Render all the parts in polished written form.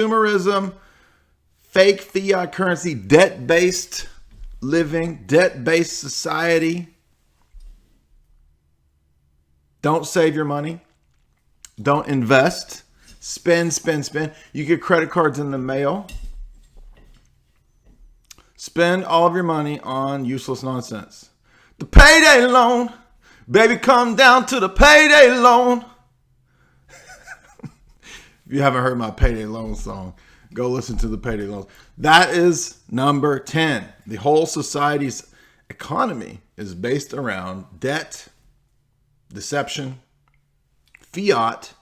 Consumerism, fake fiat currency, debt-based living, debt-based society. Don't save your money. Don't invest. Spend, spend, spend. You get credit cards in the mail. Spend all of your money on useless nonsense. The payday loan. Baby, come down to the payday loan. If you haven't heard my payday loan song, go listen to the payday loans. That is number 10. The whole society's economy is based around debt, deception, fiat.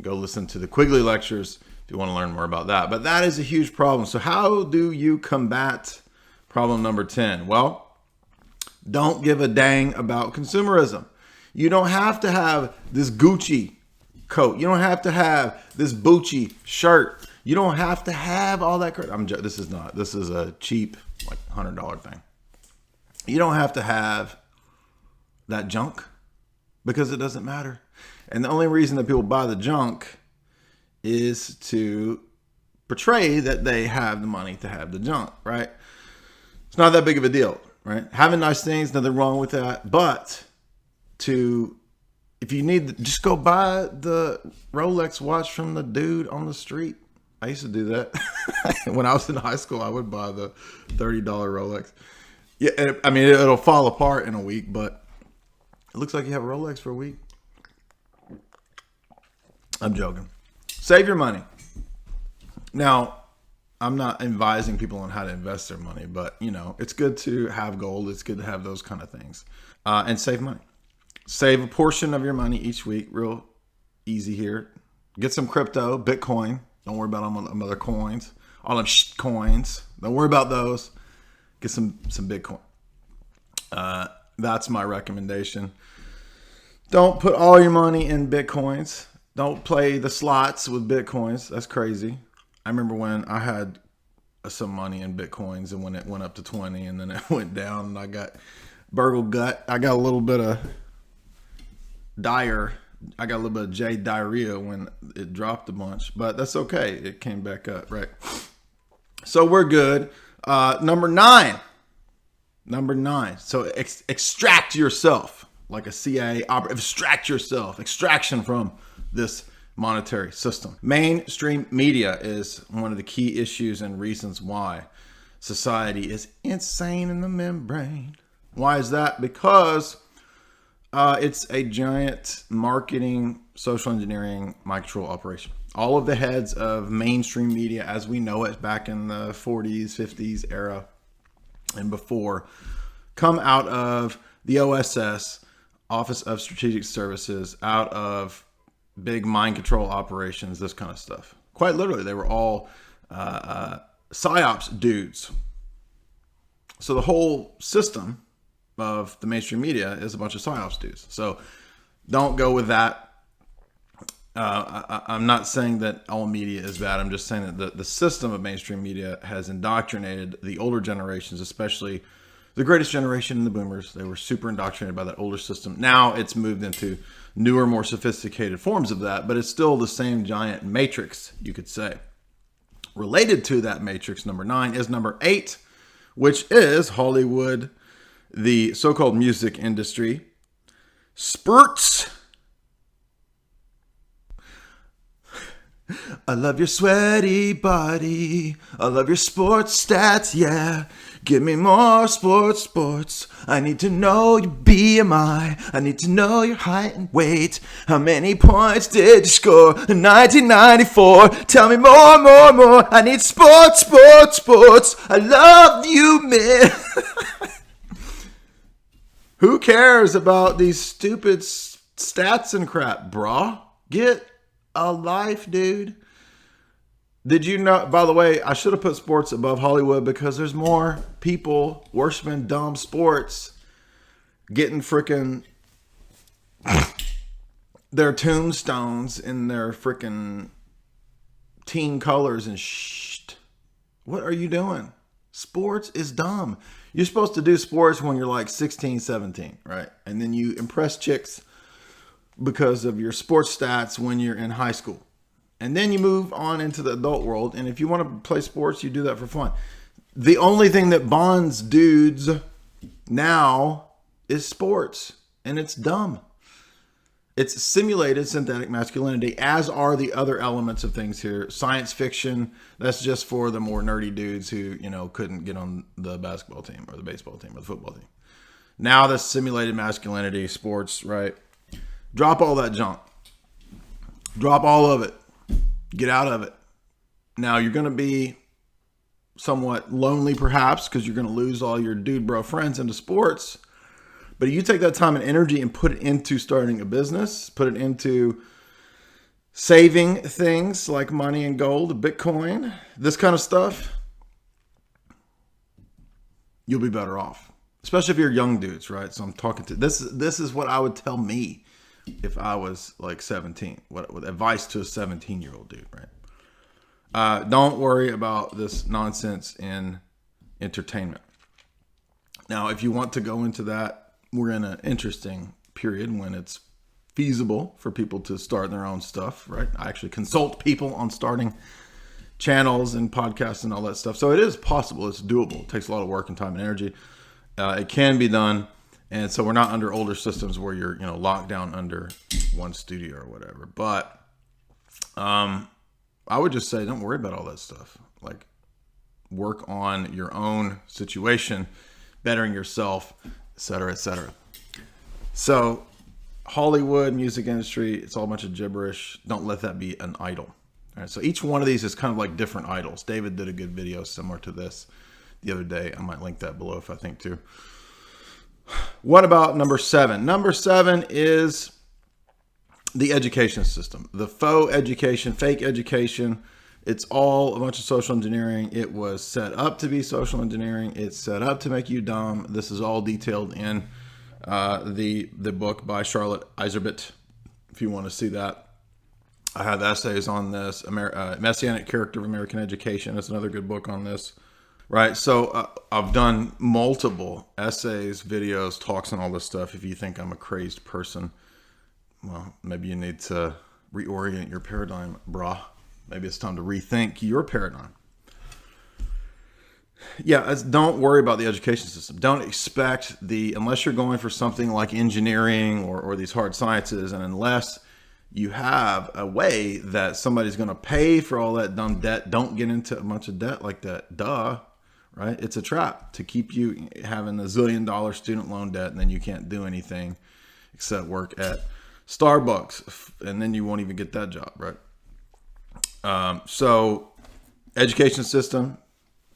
Go listen to the Quigley lectures if you want to learn more about that. But that is a huge problem. So how do you combat problem number 10? Well, don't give a dang about consumerism. You don't have to have this Gucci coat. You don't have to have this Gucci shirt. You don't have to have all that crap. This is a cheap, like $100 thing. You don't have to have that junk because it doesn't matter. And the only reason that people buy the junk is to portray that they have the money to have the junk, right? It's not that big of a deal, right? Having nice things, nothing wrong with that. But if you need, just go buy the Rolex watch from the dude on the street. I used to do that. When I was in high school, I would buy the $30 Rolex. Yeah, I mean, it'll fall apart in a week, but it looks like you have a Rolex for a week. I'm joking. Save your money. Now, I'm not advising people on how to invest their money, but it's good to have gold. It's good to have those kind of things, and save money. Save a portion of your money each week. Real easy here. Get some crypto, Bitcoin. Don't worry about them other coins. All them coins. Don't worry about those. Get some Bitcoin. That's my recommendation. Don't put all your money in Bitcoins. Don't play the slots with Bitcoins. That's crazy. I remember when I had some money in Bitcoins and when it went up to 20 and then it went down and I got burgle gut. I got a little bit of Dyer. I got a little bit of J diarrhea when it dropped a bunch, but that's okay. It came back up, right? So we're good. Number nine. So extract yourself like a CIA operative. Extract yourself. Extraction from this monetary system. Mainstream media is one of the key issues and reasons why society is insane in the membrane. Why is that? Because it's a giant marketing, social engineering, mind control operation. All of the heads of mainstream media as we know it back in the 40s, 50s era and before come out of the OSS, Office of Strategic Services, out of big mind control operations, this kind of stuff. Quite literally, they were all psyops dudes. So the whole system of the mainstream media is a bunch of psyops dudes. So don't go with that. I'm not saying that all media is bad. I'm just saying that the system of mainstream media has indoctrinated the older generations, especially the greatest generation, the boomers. They were super indoctrinated by that older system. Now it's moved into newer, more sophisticated forms of that, but it's still the same giant matrix, you could say. Related to that matrix, number 9 is number 8, which is Hollywood, the so-called music industry. Spurts. I love your sweaty body. I love your sports stats, yeah. Give me more sports. I need to know your BMI. I need to know your height and weight. How many points did you score in 1994? Tell me more. I need sports. I love you, man. Who cares about these stupid stats and crap, brah? Get a life, dude. Did you know, by the way, I should have put sports above Hollywood because there's more people worshiping dumb sports getting freaking their tombstones in their freaking team colors and shit. What are you doing? Sports is dumb. You're supposed to do sports when you're like 16, 17, right? And then you impress chicks because of your sports stats when you're in high school. And then you move on into the adult world. And if you want to play sports, you do that for fun. The only thing that bonds dudes now is sports. And it's dumb. It's simulated synthetic masculinity, as are the other elements of things here. Science fiction, that's just for the more nerdy dudes who, couldn't get on the basketball team or the baseball team or the football team. Now that's simulated masculinity, sports, right? Drop all that junk. Drop all of it. Get out of it. Now you're going to be somewhat lonely perhaps because you're going to lose all your dude bro friends into sports. But you take that time and energy and put it into starting a business, put it into saving things like money and gold, Bitcoin, this kind of stuff, you'll be better off. Especially if you're young dudes, right? So I'm talking to this is what I would tell me if I was like 17. What advice to a 17-year-old dude, right? Don't worry about this nonsense in entertainment. Now, if you want to go into that, we're in an interesting period when it's feasible for people to start their own stuff, right? I actually consult people on starting channels and podcasts and all that stuff. So it is possible. It's doable. It takes a lot of work and time and energy. It can be done. And so we're not under older systems where you're, locked down under one studio or whatever. But I would just say, don't worry about all that stuff. Like, work on your own situation, bettering yourself, etc., etc. So Hollywood, music industry, it's all a bunch of gibberish. Don't let that be an idol. All right, so each one of these is kind of like different idols. David did a good video similar to this the other day. I might link that below if I think to. What about number 7? Number 7 is the education system. The faux education, fake education. It's all a bunch of social engineering. It was set up to be social engineering. It's set up to make you dumb. This is all detailed in the book by Charlotte Iserbyt, if you want to see that. I have essays on this. Messianic Character of American Education. That's another good book on this. Right, so I've done multiple essays, videos, talks, and all this stuff. If you think I'm a crazed person, well, maybe you need to reorient your paradigm, brah. Maybe it's time to rethink your paradigm. Yeah, don't worry about the education system. Don't expect unless you're going for something like engineering or these hard sciences, and unless you have a way that somebody's going to pay for all that dumb debt, don't get into a bunch of debt like that. Duh. Right? It's a trap to keep you having a $1 zillion student loan debt, and then you can't do anything except work at Starbucks, and then you won't even get that job, right? So education system,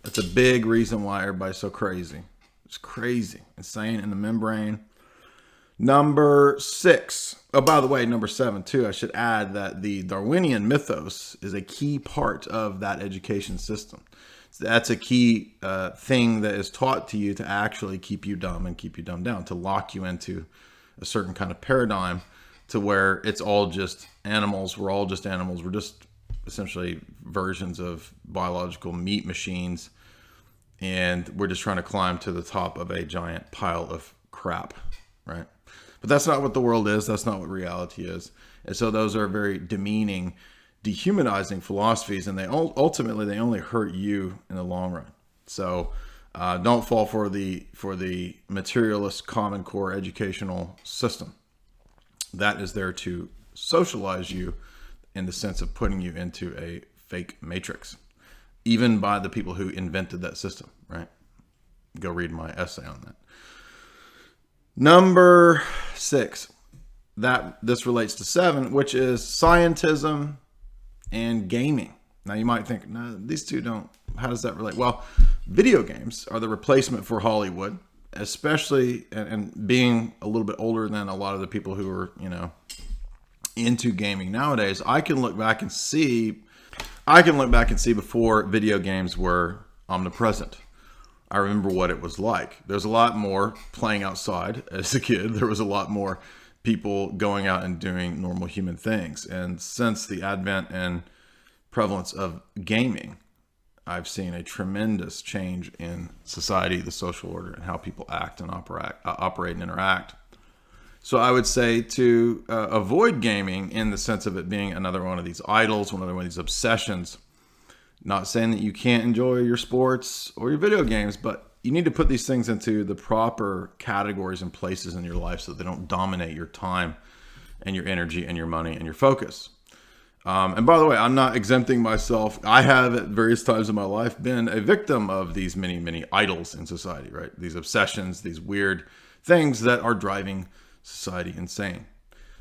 that's a big reason why everybody's so crazy. It's crazy, insane in the membrane. Number 6. Oh, by the way, number 7 too. I should add that the Darwinian mythos is a key part of that education system. That's a key thing that is taught to you to actually keep you dumb and keep you dumbed down, to lock you into a certain kind of paradigm to where it's all just animals. We're all just animals. We're just essentially versions of biological meat machines. And we're just trying to climb to the top of a giant pile of crap, right? But that's not what the world is. That's not what reality is. And so those are very demeaning, dehumanizing philosophies, and they ultimately only hurt you in the long run. So don't fall for the materialist Common Core educational system that is there to socialize you in the sense of putting you into a fake matrix, even by the people who invented that system, right? Go read my essay on that. Number 6, this relates to 7, which is scientism and gaming. Now you might think, no, these two don't. How does that relate? Well, video games are the replacement for Hollywood, especially and being a little bit older than a lot of the people who are, into gaming nowadays. I can look back and see before video games were omnipresent. I remember what it was like. There's a lot more playing outside as a kid. There was a lot more people going out and doing normal human things. And since the advent and prevalence of gaming, I've seen a tremendous change in society, the social order, and how people act and operate and interact. So I would say to avoid gaming in the sense of it being another one of these idols, one of these obsessions. Not saying that you can't enjoy your sports or your video games, but you need to put these things into the proper categories and places in your life so they don't dominate your time and your energy and your money and your focus. And by the way, I'm not exempting myself. I have at various times in my life been a victim of these many, many idols in society, right? These obsessions, these weird things that are driving society insane.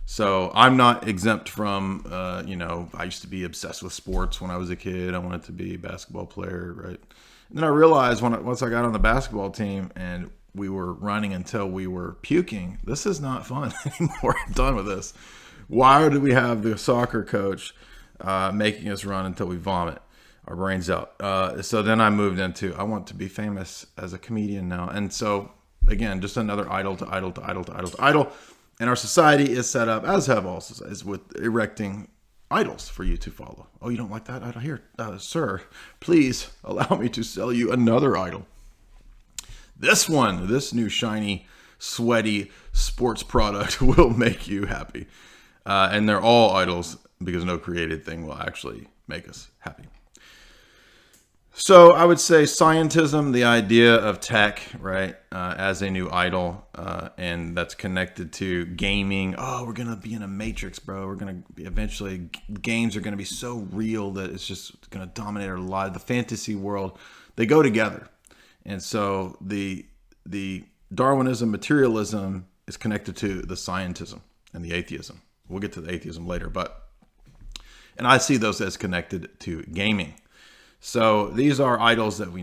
So I'm not exempt from, I used to be obsessed with sports when I was a kid. I wanted to be a basketball player, right? And then I realized once I got on the basketball team and we were running until we were puking, this is not fun anymore. I'm done with this. Why do we have the soccer coach making us run until we vomit our brains out? So then I moved into, I want to be famous as a comedian now. And so, again, just another idol to idol to idol to idol to idol. And our society is set up, as have all societies, with erecting idols for you to follow. Oh, you don't like that idol? Here, sir, please allow me to sell you another idol. This new shiny, sweaty sports product will make you happy. And they're all idols because no created thing will actually make us happy. So I would say scientism, the idea of tech, right, as a new idol, and that's connected to gaming. Oh, we're going to be in a matrix, bro. We're going to be eventually, games are going to be so real that it's just going to dominate our lives. The fantasy world, they go together. And so the Darwinism, materialism is connected to the scientism and the atheism. We'll get to the atheism later, and I see those as connected to gaming. So these are idols that we